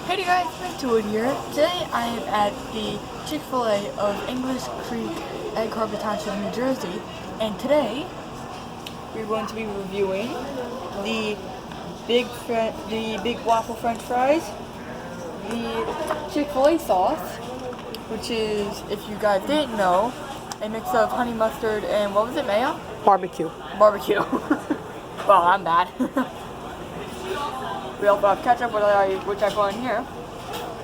Hey you guys, Toad here. Today I am at the Chick-fil-A of English Creek, Egg Harbor Township, New Jersey, and today we're going to be reviewing the big waffle French fries, the Chick-fil-A sauce, which is, if you guys didn't know, a mix of honey mustard and what was it, mayo? Barbecue. Barbecue. Well, I'm bad. We also have ketchup, which I put in here,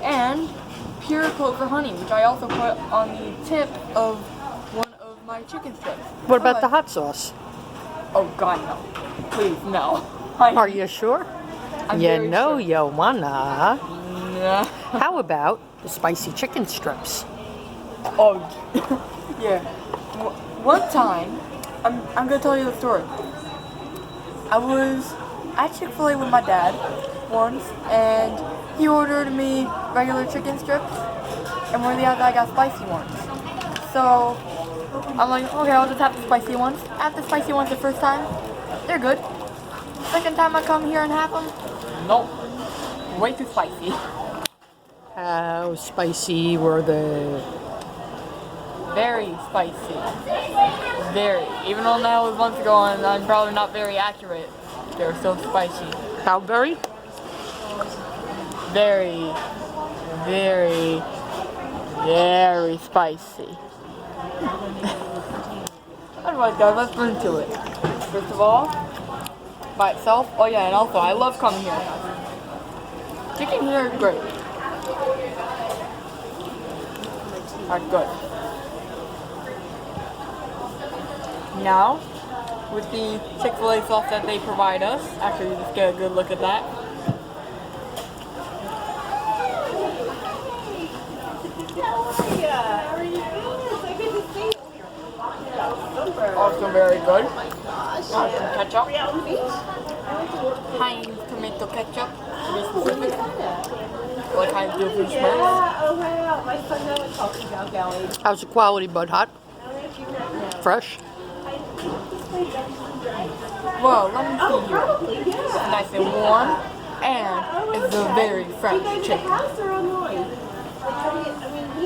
and pure clover honey, which I also put on the tip of one of my chicken strips. What about the hot sauce? Oh God, no! Please, no. Are you sure? I'm sure. You wanna. No. How about the spicy chicken strips? Oh, yeah. One time, I'm gonna tell you the story. I was at Chick-fil-A with my dad once, and he ordered me regular chicken strips, and when I got spicy ones. So I'm like, okay, I'll just have the spicy ones. I had the spicy ones the first time, they're good. Second time I come here and have them, nope, way too spicy. How spicy were they? Very spicy. Very. Even though that was months ago and I'm probably not very accurate, they're so spicy. How very? Very, very, very spicy. Anyways guys, let's get into it. First of all, by itself, oh yeah, and also I love coming here. Chicken here is great. Alright, good. Now, with the Chick-fil-A sauce that they provide us, actually just get a good look at that. Also very good. Some ketchup. Heinz tomato ketchup, to be specific. Like Heinz Different Smells. How's the quality, bud? Hot? Fresh? Well, let me see here. It's nice and warm, and it's a very fresh chicken.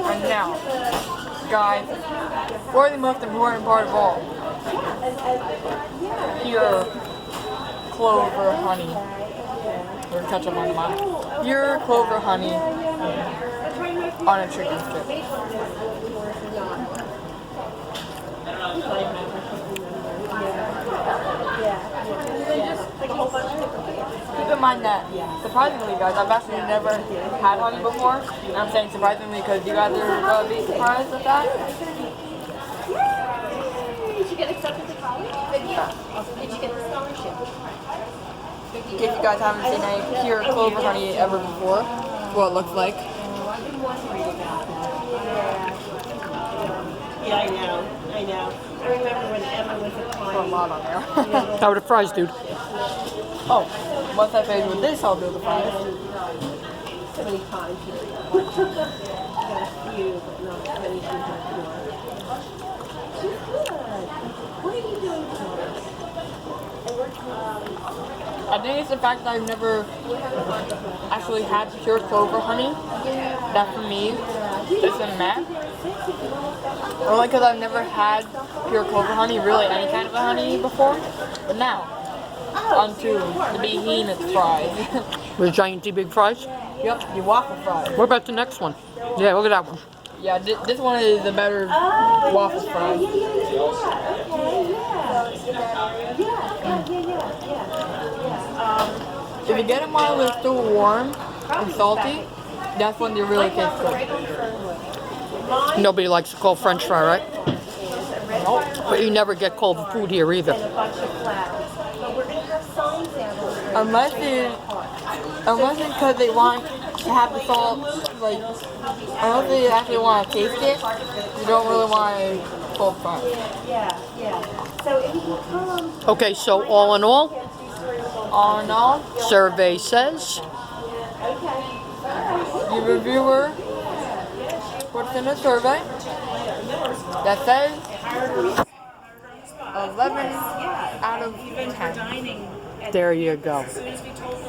And now, guys, for the most important part of all, pure clover honey. Or ketchup on the bottom. Pure clover honey on a chicken strip. Keep in mind that, surprisingly guys, I've actually never had honey before. And I'm saying surprisingly because you guys are going to be surprised at that. Did you get accepted to college? Yeah. Did you get the scholarship? In case you guys haven't seen any pure clover honey ever before, what it looks like. Yeah, I know. I remember when Emma was applying. Put a lot on there. How are the fries, dude? Oh, once I finish with this, I'll do the fries. So many times. You got a few, but not many people. She's good. What are you doing tomorrow? I think it's the fact that I've never actually had pure clover honey. That for me isn't mad. Only because I've never had pure clover honey, really any kind of a honey before. But now, onto the behemoth fries. The giant big fries? Yep, the waffle fries. What about the next one? Yeah, look at that one. Yeah, this one is the better waffle fry. If you get them while they're still warm and salty, that's when they really taste good. Nobody likes a cold French fry, right? Nope. But you never get cold food here either. Unless it's because they want to have the salt, like, unless they actually want to taste it, you don't really want a cold fry. Okay, so all in all, survey says the reviewer puts in a survey that says 11 out of 10. there you go.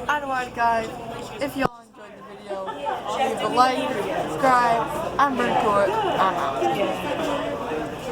Otherwise, guys, if y'all enjoyed the video, a like, subscribe. I'm Brent Court. I'm out.